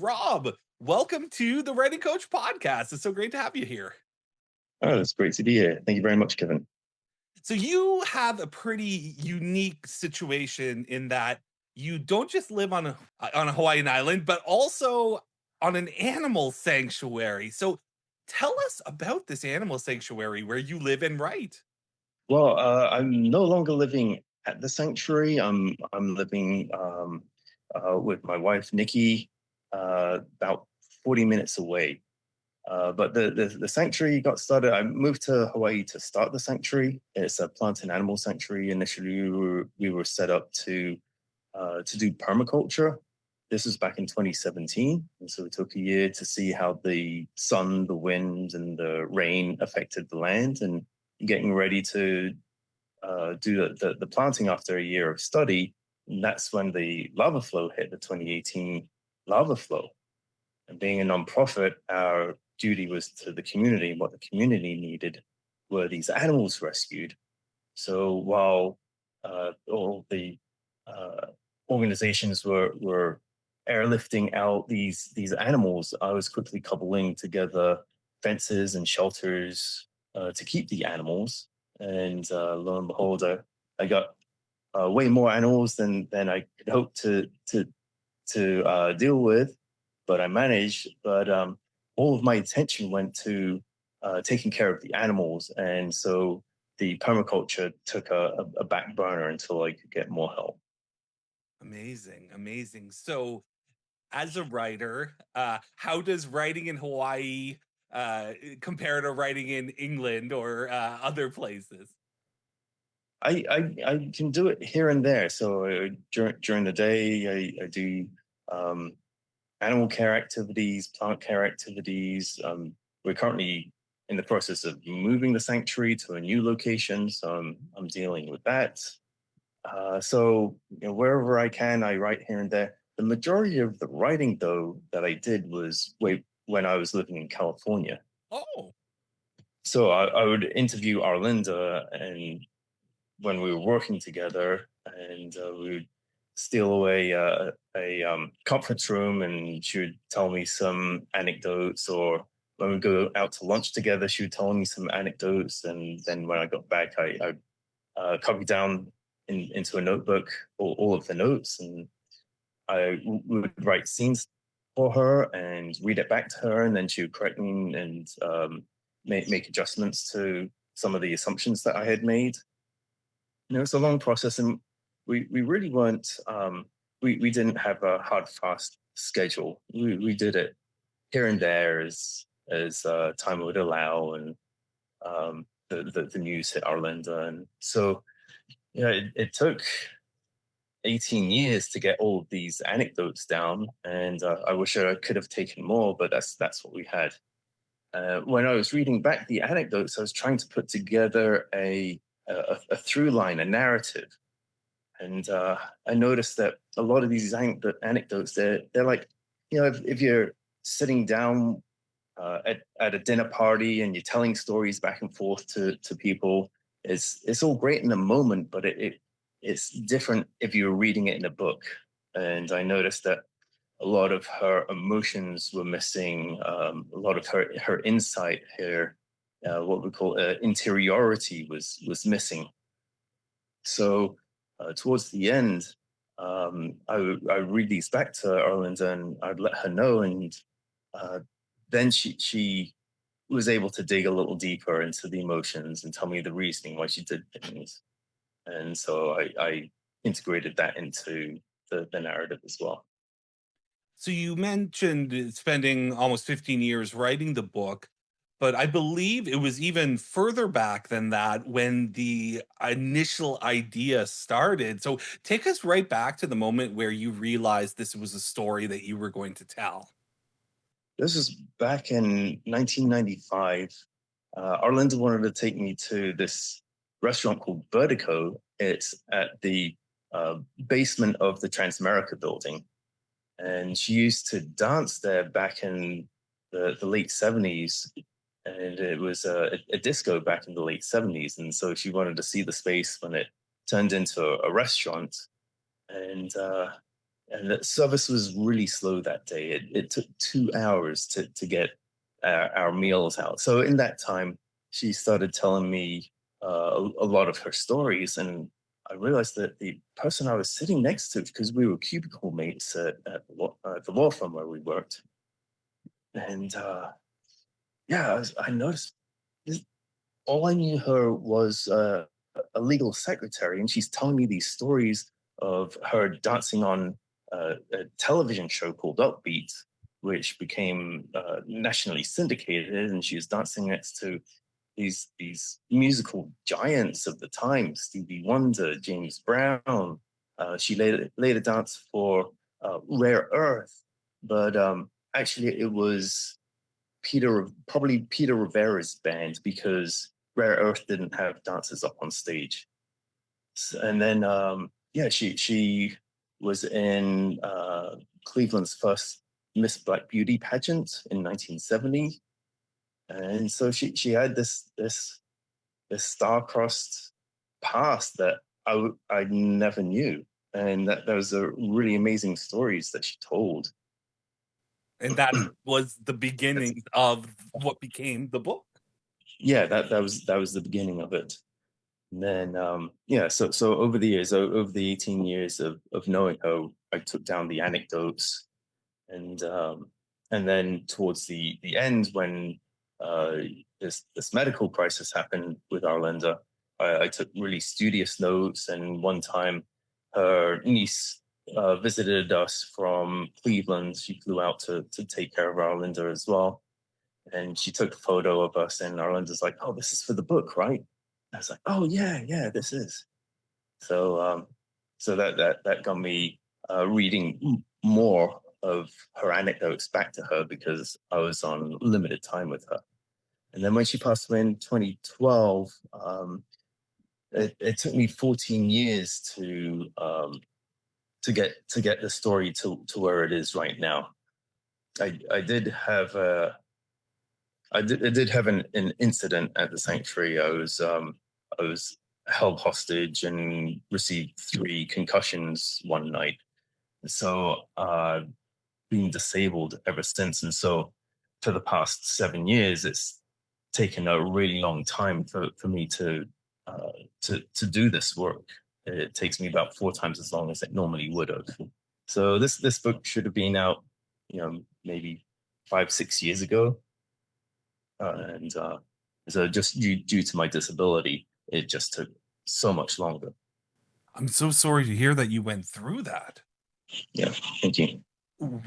Rob, welcome to the Writing Coach podcast. It's so great to have you here. Oh, it's great to be here. Thank you very much, Kevin. So, you have a pretty unique situation in that you don't just live on a Hawaiian island, but also on an animal sanctuary. So, tell us about this animal sanctuary where you live and write. Well, I'm no longer living at the sanctuary. I'm living with my wife Nikki, about 40 minutes away. But the sanctuary got started. I moved to Hawaii to start the sanctuary. It's a plant and animal sanctuary. Initially, we were set up to do permaculture. This was back in 2017, and so it took a year to see how the sun, the wind, and the rain affected the land, and getting ready to do the planting after a year of study. And that's when the lava flow hit, the 2018 lava flow. And being a nonprofit, our duty was to the community. What the community needed were these animals rescued. So while all the uh, organizations were airlifting out these animals, I was quickly cobbling together fences and shelters to keep the animals. And lo and behold, I got way more animals than I could hope to deal with, but I managed. But all of my attention went to taking care of the animals, and so the permaculture took a back burner until I could get more help. Amazing, amazing. So, as a writer, how does writing in Hawaii compare to writing in England or other places? I can do it here and there. So during the day, I do um, animal care activities, plant care activities. We're currently in the process of moving the sanctuary to a new location, so I'm dealing with that. So wherever I can, I write here and there. The majority of the writing, though, that I did was way when I was living in California. Oh, So I would interview Arlinda, and when we were working together, and we would steal away a conference room, and she would tell me some anecdotes, or when we go out to lunch together, she would tell me some anecdotes, and then when I got back, I copy down into a notebook all of the notes, and would write scenes for her and read it back to her, and then she would correct me and make adjustments to some of the assumptions that I had made. It's a long process, and we really weren't. We didn't have a hard fast schedule. We did it here and there as time would allow, and the news hit Arlinda, and so it took 18 years to get all of these anecdotes down, and I wish I could have taken more, but that's what we had. When I was reading back the anecdotes, I was trying to put together a through line, a narrative, and I noticed that a lot of these anecdotes, they're like, if you're sitting down at a dinner party and you're telling stories back and forth to people, it's all great in the moment, but it's different if you're reading it in a book. And I noticed that a lot of her emotions were missing, a lot of her insight, her what we call interiority was missing. So towards the end, I read these back to Arlinda, and I'd let her know, and uh, then she was able to dig a little deeper into the emotions and tell me the reasoning why she did things. And so I integrated that into the narrative as well. so you mentioned spending almost 15 years writing the book, but I believe it was even further back than that when the initial idea started. So take us right back to the moment where you realized this was a story that you were going to tell. This was back in 1995. Arlinda wanted to take me to this restaurant called Vertigo. It's at the basement of the Transamerica building. And she used to dance there back in the late 70s. And it was a disco back in the late 70s. And so she wanted to see the space when it turned into a restaurant. And And the service was really slow that day. It took 2 hours to get our meals out. So in that time, she started telling me a lot of her stories, and I realized that the person I was sitting next to, because we were cubicle mates at the law firm where we worked, and yeah, I noticed this, all I knew her was a legal secretary, and she's telling me these stories of her dancing on a television show called Upbeat, which became nationally syndicated, and she was dancing next to these musical giants of the time: Stevie Wonder, James Brown. She later danced for Rare Earth, but actually it was probably Peter Rivera's band, because Rare Earth didn't have dancers up on stage. And then yeah, she was in Cleveland's first Miss Black Beauty pageant in 1970, and so she had this star-crossed past that I never knew, and that those are really amazing stories that she told. And that was the That's, beginning of what became the book. yeah, that was the beginning of it. And then yeah, so over the years, over the 18 years of knowing her, I took down the anecdotes, and then towards the end, when uh, this medical crisis happened with Arlinda, I took really studious notes. And one time, her niece visited us from Cleveland. She flew out to take care of Arlinda as well, and she took a photo of us. And Arlinda's like, "Oh, this is for the book, right?" I was like, "Oh yeah, yeah, this is." So so that got me reading more of her anecdotes back to her, because I was on limited time with her. And then when she passed away in 2012, it took me 14 years to get the story to where it is right now. I did have I did have an incident at the sanctuary. I was held hostage and received 3 concussions one night. So been disabled ever since. And so for the past 7 years, it's taken a really long time for me to do this work. It takes me about 4 times as long as it normally would have. So this book should have been out, maybe 5 6 years ago, and so just due to my disability, it just took so much longer. I'm so sorry to hear that you went through that. Yeah, thank you.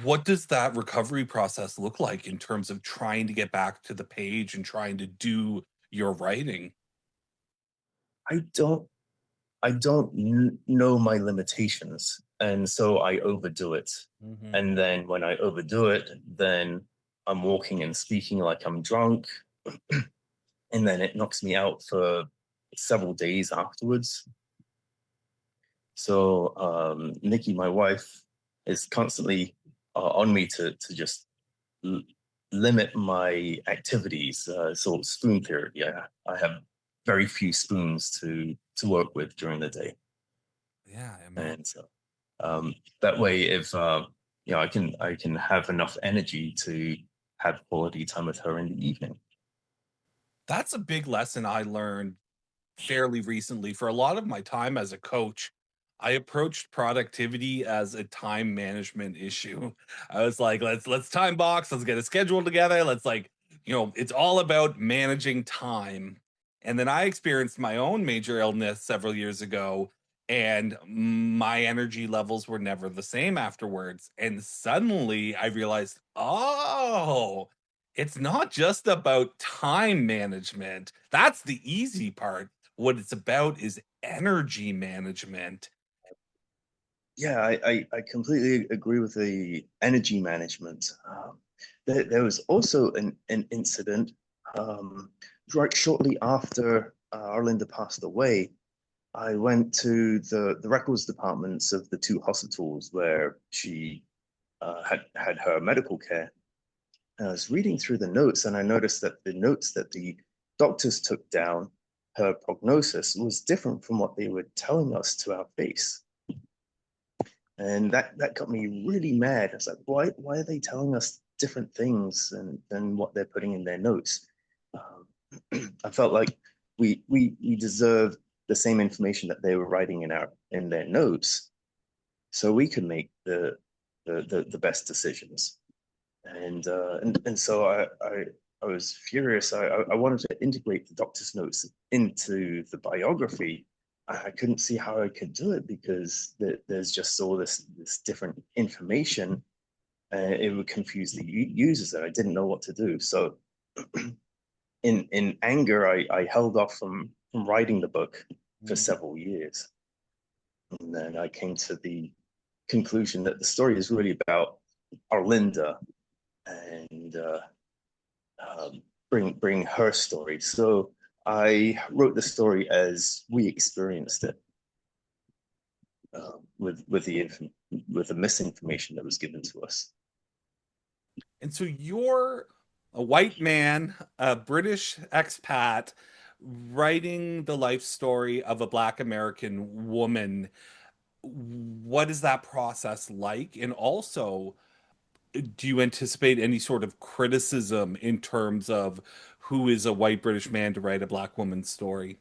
What does that recovery process look like in terms of trying to get back to the page and trying to do your writing? I don't know my limitations, and so I overdo it. Mhm. And then when I overdo it, then I'm walking and speaking like I'm drunk, and then it knocks me out for several days afterwards. So Nikki, my wife, is constantly on me to just l- limit my activities. So spoon theory, yeah, I have very few spoons to work with during the day, Yeah, and so that way, if I can have enough energy to have quality time with her in the evening. that's a big lesson I learned fairly recently. For a lot of my time as a coach, I approached productivity as a time management issue. I was like, let's time box, let's get a schedule together. Let's like, it's all about managing time. And then I experienced my own major illness several years ago, and my energy levels were never the same afterwards. And suddenly I realized, oh, it's not just about time management. That's the easy part. What it's about is energy management. Yeah, I completely agree with the energy management. There was also an incident um, right shortly after Arlinda passed away. I went to the records departments of the 2 hospitals where she had her medical care. And I was reading through the notes, and I noticed that the notes that the doctors took down, her prognosis, was different from what they were telling us to our face. And that got me really mad. I was like, why are they telling us different things than what they're putting in their notes? I felt like we deserve the same information that they were writing in their notes, so we could make the best decisions. And so I was furious. I wanted to integrate the doctor's notes into the biography. I couldn't see how I could do it because there's just all this different information. It would confuse the users, and I didn't know what to do. So in anger, I held off from writing the book for Mhm. several years, and then I came to the conclusion that the story is really about Arlinda and bring her story. So I wrote the story as we experienced it, with the misinformation that was given to us. And so you're a white man, a British expat, writing the life story of a Black American woman. What is that process like? And also, do you anticipate any sort of criticism in terms of who is a white British man to write a Black woman's story?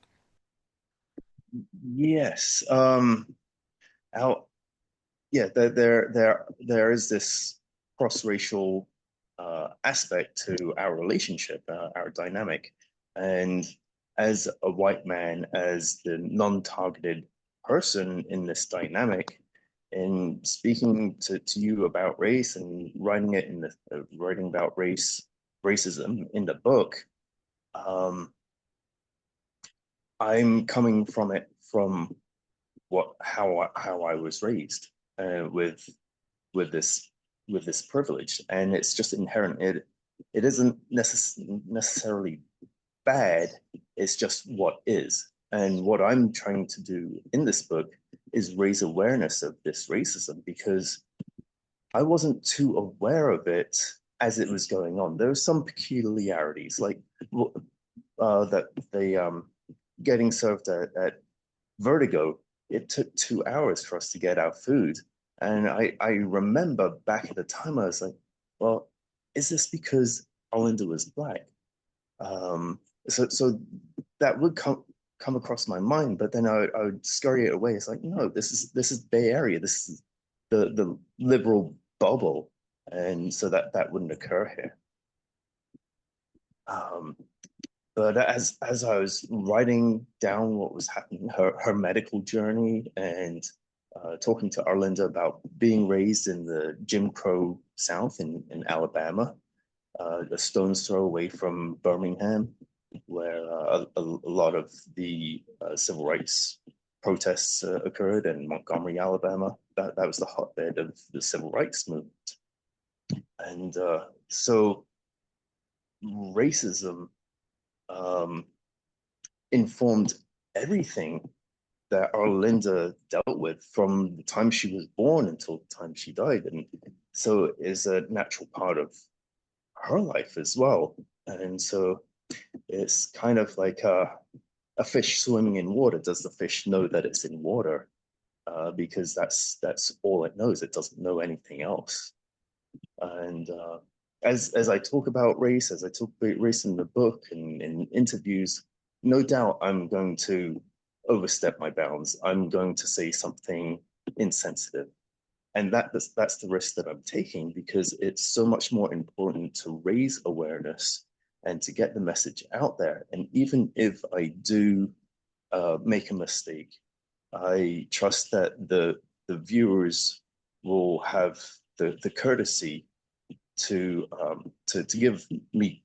Yes. Out. Yeah. There is this cross-racial aspect to our relationship, our dynamic, and as a white man, as the non-targeted person in this dynamic, in speaking to you about race and writing it in the writing about racism in the book, um, I'm coming from it from how I was raised, with this with this privilege, and it's just inherent. It isn't necessarily bad. It's just what is. And what I'm trying to do in this book is raise awareness of this racism, because I wasn't too aware of it as it was going on. There were some peculiarities, like that they getting served at Vertigo. It took 2 hours for us to get our food. And I remember back at the time, I was like, well, is this because Arlinda was Black? Um, so that would come across my mind, but then I would scurry it away. It's like, no, this is Bay Area. This is the liberal bubble. And so that wouldn't occur here. Um, but as I was writing down what was happening, her medical journey, and talking to Arlinda about being raised in the Jim Crow South in Alabama, a stone's throw away from Birmingham, where a lot of the civil rights protests occurred, in Montgomery, Alabama. That was the hotbed of the civil rights movement. And so racism um, informed everything that Arlinda dealt with from the time she was born until the time she died. And so it's a natural part of her life as well. And so it's kind of like a fish swimming in water. Does the fish know that it's in water? Because that's all it knows. It doesn't know anything else. And as I talk about race, as I talk about race in the book and in interviews, no doubt I'm going to overstep my bounds. I'm going to say something insensitive. And that's the risk that I'm taking, because it's so much more important to raise awareness and to get the message out there. And even if I do make a mistake, I trust that the viewers will have the courtesy to give me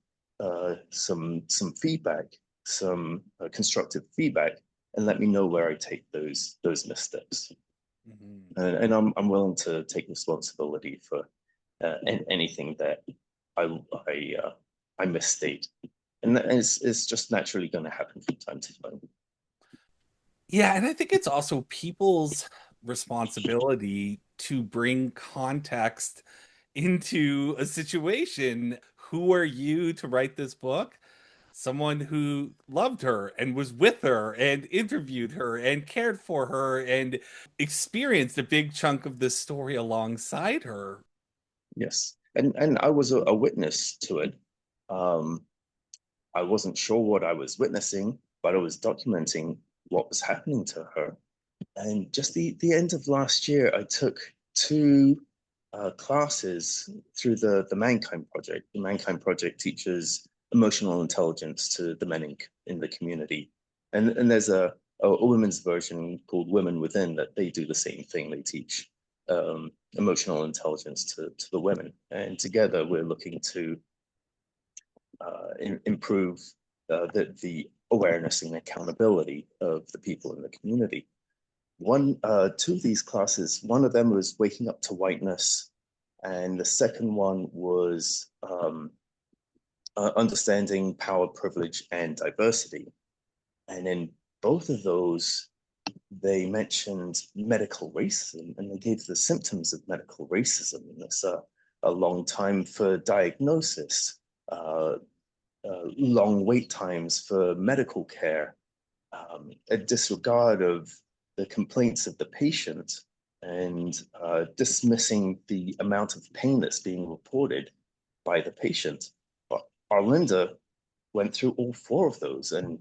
some feedback, some constructive feedback, and let me know where I take those missteps. Mhm. And I'm willing to take responsibility for anything that I I I misstate, and it's just naturally going to happen from time to time. Yeah, and I think it's also people's responsibility to bring context into a situation. Who are you to write this book? someone who loved her and was with her and interviewed her and cared for her and experienced a big chunk of the story alongside her. Yes, and I was a witness to it. Um, I wasn't sure what I was witnessing, but I was documenting what was happening to her. And just the end of last year, I took two classes through the Mankind Project. The Mankind Project teaches emotional intelligence to the men in the community. And there's a women's version called Women Within that they do the same thing. They teach emotional intelligence to the women. And together we're looking to improve the awareness and accountability of the people in the community. Two of these classes, one of them was waking up to whiteness, and the second one was understanding power, privilege, and diversity. And in both of those, they mentioned medical racism, and they gave the symptoms of medical racism. And it's a long time for diagnosis, uh, long wait times for medical care, a disregard of the complaints of the patient, and dismissing the amount of pain that's being reported by the patient. But Arlinda went through all four of those, and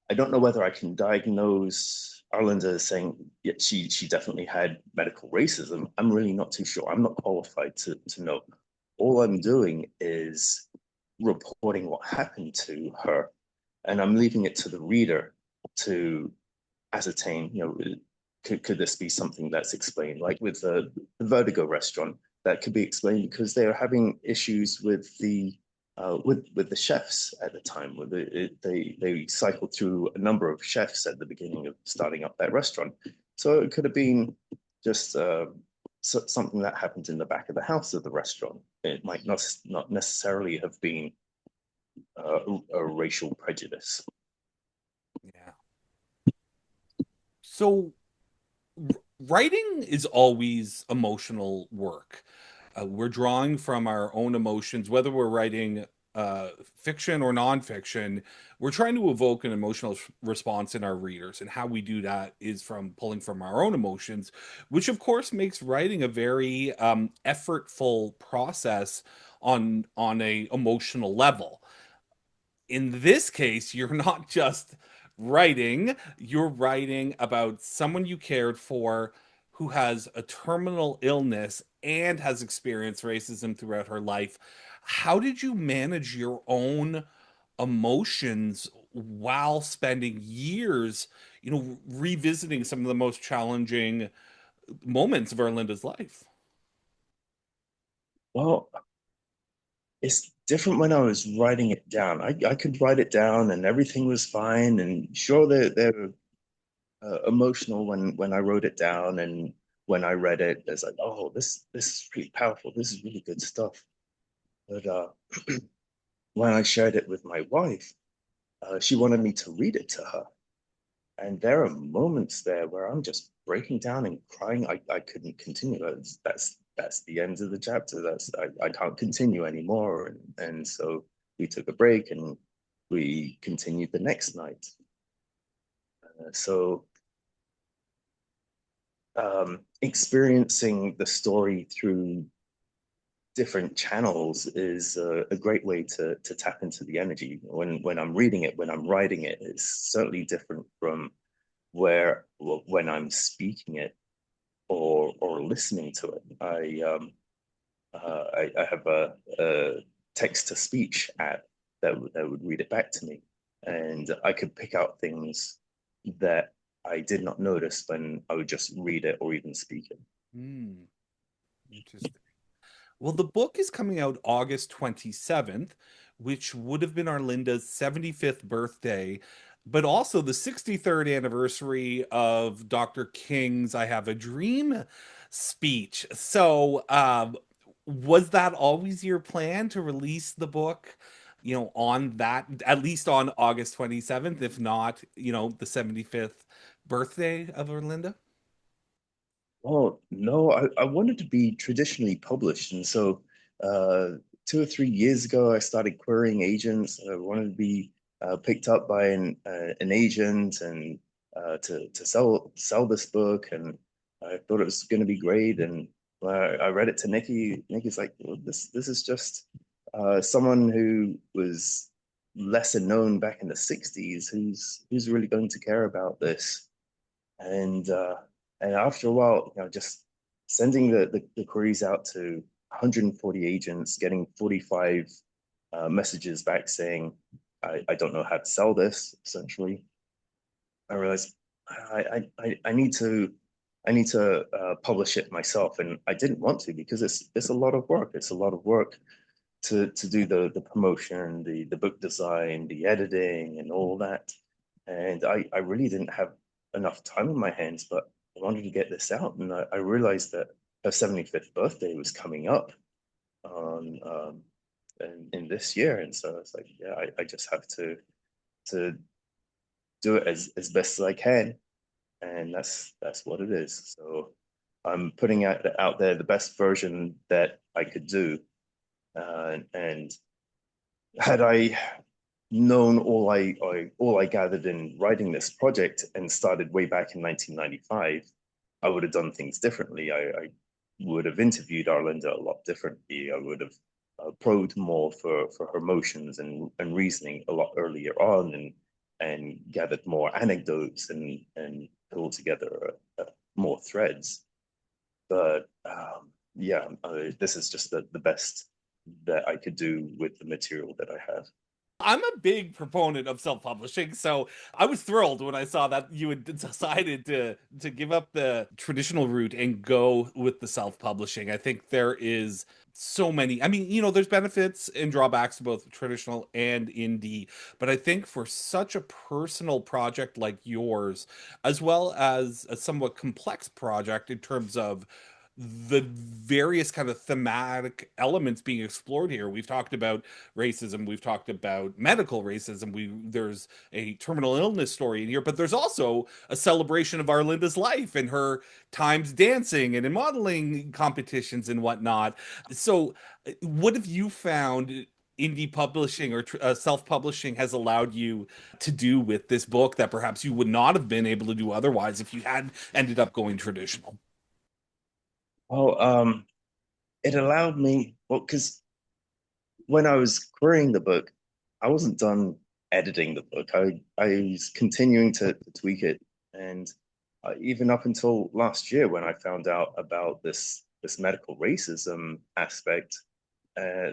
I don't know whether I can diagnose Arlinda as saying yeah, she definitely had medical racism. I'm really not too sure. I'm not qualified to know. All I'm doing is reporting what happened to her, and I'm leaving it to the reader to ascertain, could this be something that's explained? Like with the Vertigo restaurant, that could be explained because they are having issues with the chefs at the time. Where they cycled through a number of chefs at the beginning of starting up that restaurant. So it could have been just something that happened in the back of the house of the restaurant. It might not necessarily have been a racial prejudice. Yeah. So writing is always emotional work. We're drawing from our own emotions, whether we're writing fiction or nonfiction. We're trying to evoke an emotional response in our readers, and how we do that is from pulling from our own emotions, which of course makes writing a very effortful process on a emotional level. In this case, you're not just writing, you're writing about someone you cared for who has a terminal illness and has experienced racism throughout her life. How did you manage your own emotions while spending years, revisiting some of the most challenging moments of Arlinda's life? Well, it's different when I was writing it down. I could write it down and everything was fine. And sure, they're emotional when I wrote it down. And when I read it, it's like, oh, this is pretty powerful. This is really good stuff. But when I shared it with my wife, she wanted me to read it to her. And there are moments there where I'm just breaking down and crying. I couldn't continue. That's the end of the chapter. I can't continue anymore. And so we took a break and we continued the next night. So experiencing the story through different channels is a great way to tap into the energy. When I'm reading it, when I'm writing it, it's certainly different from when I'm speaking it or listening to it. I have a text to speech app that would read it back to me, and I could pick out things that I did not notice when I would just read it or even speak it. Hmm, interesting. Well, the book is coming out August 27th, which would have been Arlinda's 75th birthday, but also the 63rd anniversary of Dr. King's I Have a Dream speech. So, was that always your plan to release the book, on that, at least on August 27th, if not, the 75th birthday of Arlinda? Oh no, I wanted to be traditionally published, and so uh, 2 or 3 years ago, I started querying agents. I wanted to be picked up by an agent and to sell this book, and I thought it was going to be great. And I read it to Nikki. Nikki's like, well, this is just someone who was lesser known back in the '60s. Who's really going to care about this? And and after a while, just sending the queries out to 140 agents, getting 45 messages back saying, I don't know how to sell this, essentially. I realized I need to publish it myself, and I didn't want to because it's a lot of work. It's a lot of work to do the promotion, the book design, the editing, and all that. And I really didn't have enough time on my hands, but I wanted to get this out, and I realized that her 75th birthday was coming up on in this year, and so it's like, yeah, I just have to do it as best as I can, and that's what it is. So I'm putting out there the best version that I could do, and had I known all I gathered in writing this project and started way back in 1995, I would have done things differently. I would have interviewed Arlinda a lot differently. I would have probed more for her motions and reasoning a lot earlier on, and gathered more anecdotes and pulled together more threads. But yeah, this is just the best that I could do with the material that I have. I'm a big proponent of self-publishing, so I was thrilled when I saw that you had decided to give up the traditional route and go with the self-publishing. I think there is so many. I mean, there's benefits and drawbacks to both traditional and indie, but I think for such a personal project like yours, as well as a somewhat complex project in terms of the various kind of thematic elements being explored here. We've talked about racism, we've talked about medical racism, there's a terminal illness story in here, but there's also a celebration of Arlinda's life and her times dancing and in modeling competitions and whatnot. So what have you found indie publishing or self-publishing has allowed you to do with this book that perhaps you would not have been able to do otherwise if you had ended up going traditional? Oh, it allowed me, well, because when I was querying the book, I wasn't done editing the book. I was continuing to tweak it, and even up until last year when I found out about this medical racism aspect, uh,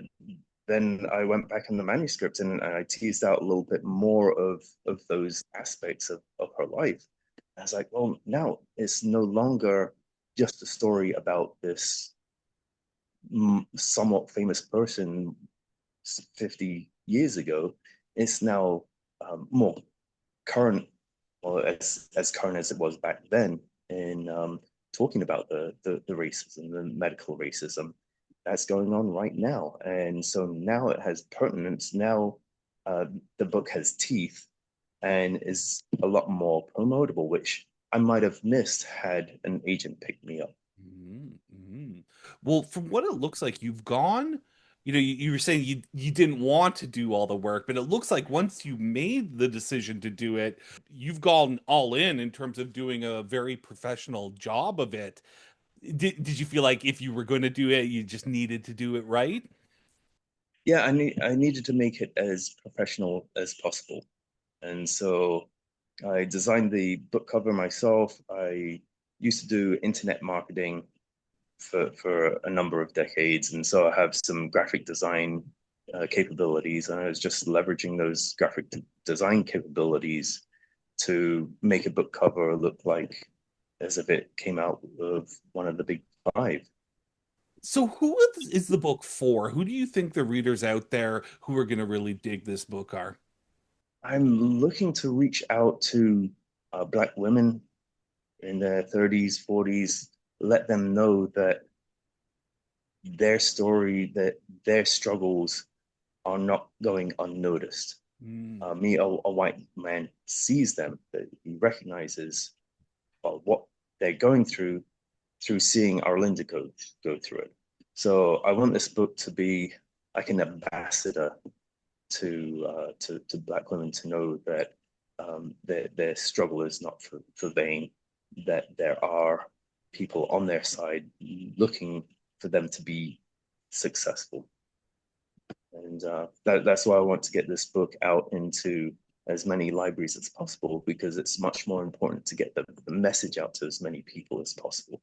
then I went back in the manuscript and I teased out a little bit more of those aspects of her life. I was like, well, now it's no longer just a story about this somewhat famous person 50 years ago. It's now more current, or as current as it was back then, in talking about the racism, the medical racism that's going on right now. And so now it has pertinence. Now uh, the book has teeth and is a lot more promotable, which I might have missed had an agent picked me up. Mhm, mhm. Well, from what it looks like, you've gone, you were saying you didn't want to do all the work, but it looks like once you made the decision to do it, you've gone all in terms of doing a very professional job of it. Did you feel like if you were going to do it, you just needed to do it right? Yeah, I needed to make it as professional as possible. And so I designed the book cover myself. I used to do internet marketing for a number of decades. And so I have some graphic design capabilities. And I was just leveraging those design capabilities to make a book cover look like as if it came out of one of the big five. So who is the book for? Who do you think the readers out there who are going to really dig this book are? I'm looking to reach out to Black women in their 30s, 40s, let them know that their story, that their struggles are not going unnoticed. Mm. A white man sees them, that he recognizes what they're going through seeing Arlinda go through it. So I want this book to be like an ambassador to Black women, to know that their struggle is not for vain, that there are people on their side looking for them to be successful. And that's why I want to get this book out into as many libraries as possible, because it's much more important to get the message out to as many people as possible.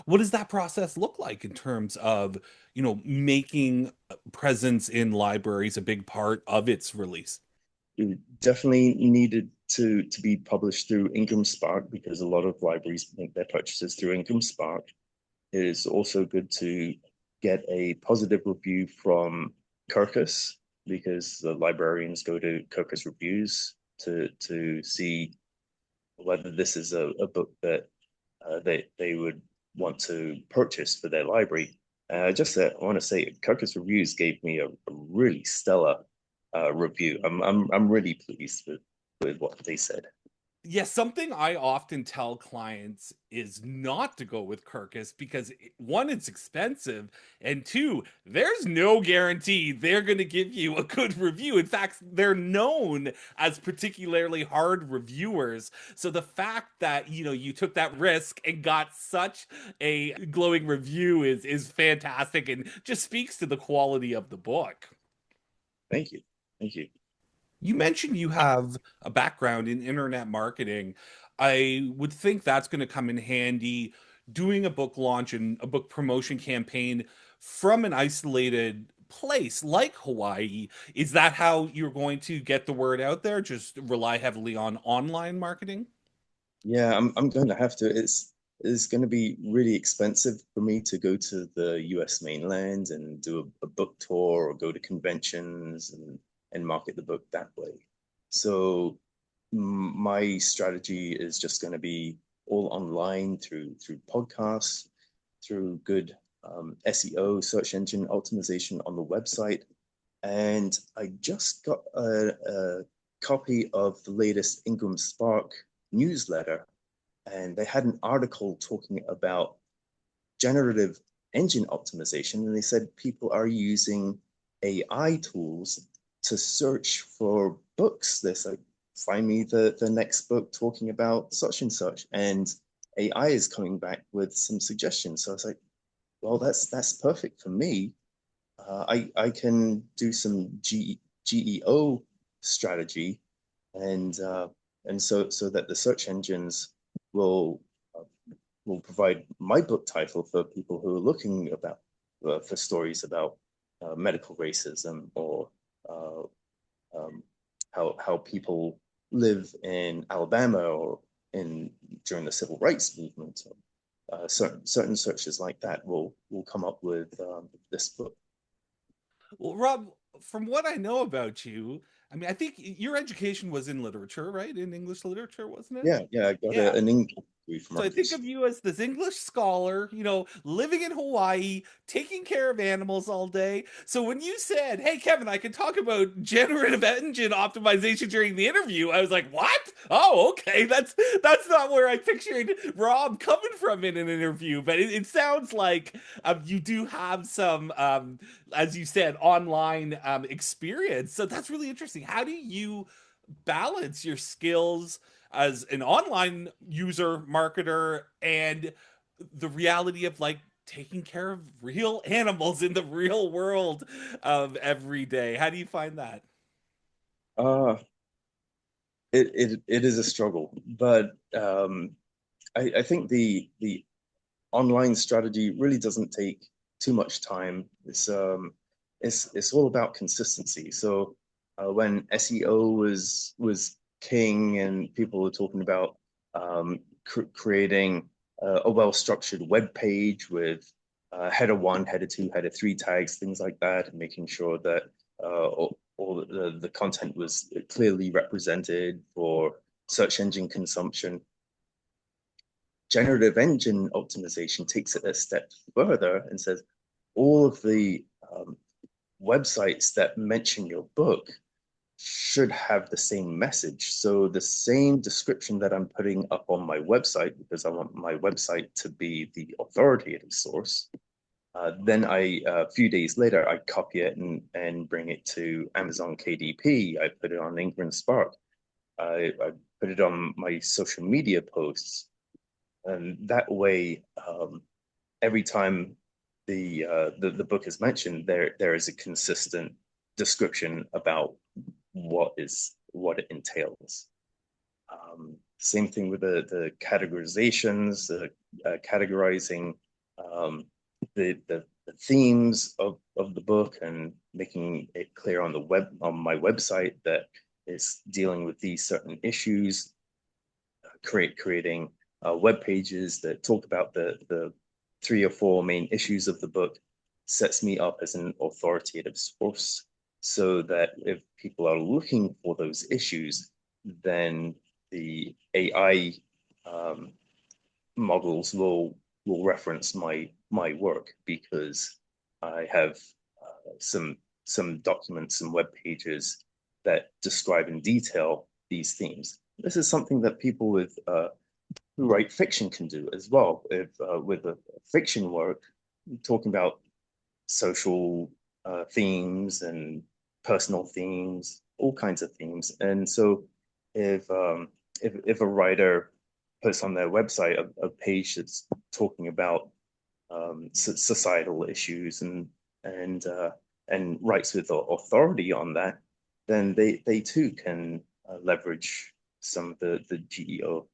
What does that process look like in terms of, making presence in libraries a big part of its release? It definitely needed to be published through IngramSpark, because a lot of libraries make their purchases through IngramSpark. It is also good to get a positive review from Kirkus, because the librarians go to Kirkus reviews to see whether this is a book that they would want to purchase for their library. I want to say Kirkus Reviews gave me a really stellar review. I'm really pleased with what they said. Yes, something I often tell clients is not to go with Kirkus because one, it's expensive, and two, there's no guarantee they're going to give you a good review. In fact, they're known as particularly hard reviewers. So the fact that you took that risk and got such a glowing review is fantastic and just speaks to the quality of the book. Thank you. Thank you. You mentioned you have a background in internet marketing. I would think that's going to come in handy doing a book launch and a book promotion campaign from an isolated place like Hawaii. Is that how you're going to get the word out there? Just rely heavily on online marketing? Yeah, I'm going to have to. It's going to be really expensive for me to go to the US mainland and do a book tour or go to conventions and market the book that way. So my strategy is just going to be all online through podcasts, through good SEO, search engine optimization on the website. And I just got a copy of the latest IngramSpark newsletter, and they had an article talking about generative engine optimization, and they said people are using AI tools to search for books. They're like, find me the next book talking about such and such, and AI is coming back with some suggestions. So I was like, well, that's perfect for me. I can do some GEO strategy, and so that the search engines will uh, will provide my book title for people who are looking about for stories about medical racism, or uh, um, how people live in Alabama, or in during the civil rights movement. Certain searches like that will come up with this book. Well, Rob, from what I know about you, I mean, I think your education was in literature, right? In English literature, wasn't it? Yeah, I got Yeah. an English degree from So I think Rutgers. of you as this English scholar, living in Hawaii, taking care of animals all day. So when you said, "Hey Kevin, I can talk about generative engine optimization during the interview," I was like, "What? Oh, okay. That's not where I pictured Rob coming from in an interview." But it sounds like you do have some, as you said, online experience. So that's really interesting. How do you balance your skills as an online user marketer and the reality of like taking care of real animals in the real world of every day? How do you find that? Uh, it is a struggle, but I think the online strategy really doesn't take too much time. It's all about consistency. So when SEO was king, and people were talking about creating a well-structured web page with header one, header two, header three tags, things like that, and making sure that all the content was clearly represented for search engine consumption. Generative engine optimization takes it a step further and says all of the websites that mention your book should have the same message. So the same description that I'm putting up on my website, because I want my website to be the authoritative source, Then a few days later, I copy it and bring it to Amazon KDP. I put it on IngramSpark. I put it on my social media posts. And that way, every time the book is mentioned, there is a consistent description about what it entails. Same thing with the categorizations, the categorizing the themes of the book and making it clear on the web on my website that it's dealing with these certain issues, creating web pages that talk about the three or four main issues of the book sets me up as an authoritative source so that if people are looking for those issues, then the AI um, models will reference my work because I have some documents and web pages that describe in detail these themes. This is something that people with who write fiction can do as well. If with a fiction work, talking about social themes and personal themes, all kinds of themes. And so, if if a writer puts on their website a page that's talking about societal issues and and writes with authority on that, then they too can leverage some of the GEO.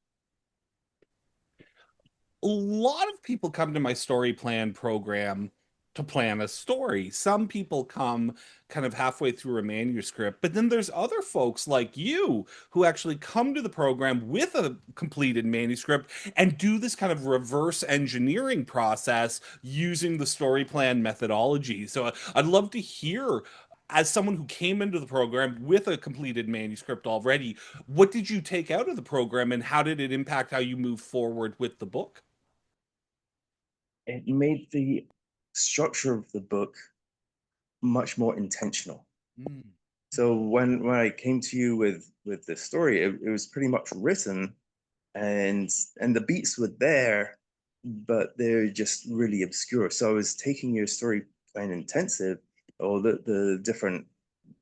A lot of people come to my story plan program to plan a story. Some people come kind of halfway through a manuscript, but then there's other folks like you who actually come to the program with a completed manuscript and do this kind of reverse engineering process using the story plan methodology. So I'd love to hear, as someone who came into the program with a completed manuscript already, what did you take out of the program and how did it impact how you move forward with the book? It made the structure of the book much more intentional. Mm. So when I came to you with this story, it was pretty much written and and the beats were there, but they're just really obscure. So I was taking your story plan intensive or the different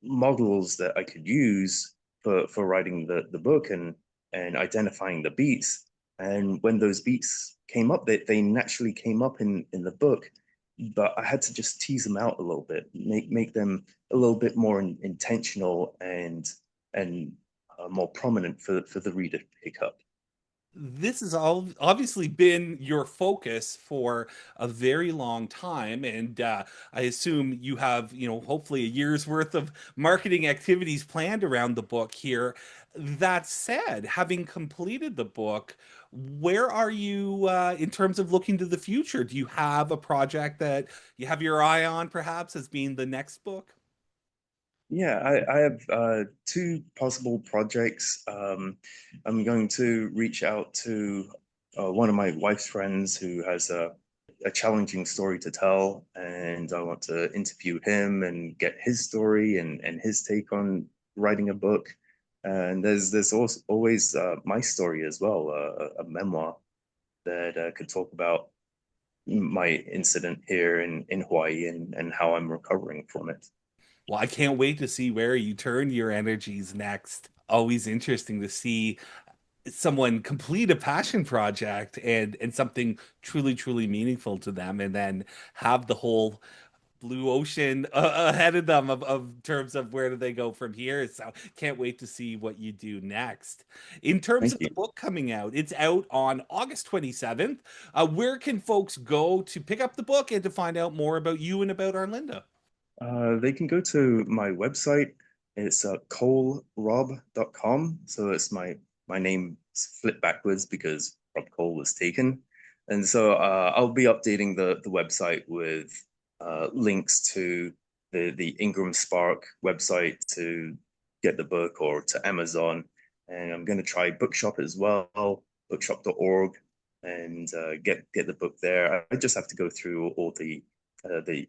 models that I could use for writing the book and identifying the beats. And when those beats came up, they naturally came up in the book, but I had to just tease them out a little bit, make them a little bit more intentional and more prominent for the reader to pick up. This has all obviously been your focus for a very long time, and I assume you have, hopefully a year's worth of marketing activities planned around the book here. That said, having completed the book, where are you in terms of looking to the future? Do you have a project that you have your eye on, perhaps, as being the next book? Yeah, I have two possible projects. I'm going to reach out to one of my wife's friends who has a challenging story to tell, and I want to interview him and get his story and his take on writing a book. And there's also always my story as well, a memoir that could talk about my incident here in Hawaii and how I'm recovering from it. Well, I can't wait to see where you turn your energies next. Always interesting to see someone complete a passion project and something truly meaningful to them, and then have the whole blue ocean ahead of them of terms of where do they go from here. So can't wait to see what you do next. In terms Thank of the you. book coming out, it's out on August 27th. Where can folks go to pick up the book and to find out more about you and about Arlinda? They can go to my website. It's colerob.com. So it's my name flipped backwards because Rob Cole was taken. And so I'll be updating the website with links to the IngramSpark website to get the book or to Amazon. And I'm going to try Bookshop as well, bookshop.org, and get the book there. I just have to go through all the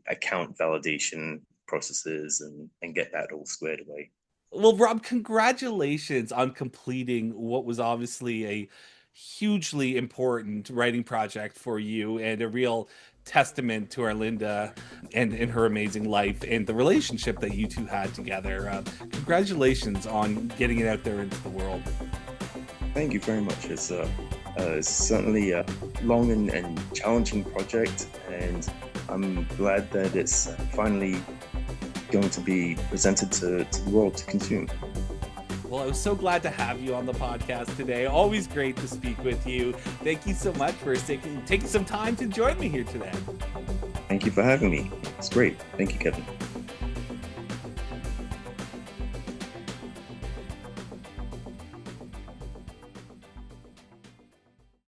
account validation processes and get that all squared away. Well, Rob, congratulations on completing what was obviously a hugely important writing project for you, and a real testament to Arlinda and her amazing life and the relationship that you two had together. Congratulations on getting it out there into the world. Thank you very much. It's certainly a long and challenging project, and I'm glad that it's finally going to be presented to the world to consume. Well, I was so glad to have you on the podcast today. Always great to speak with you. Thank you so much for taking some time to join me here today. Thank you for having me. It's great. Thank you, Kevin.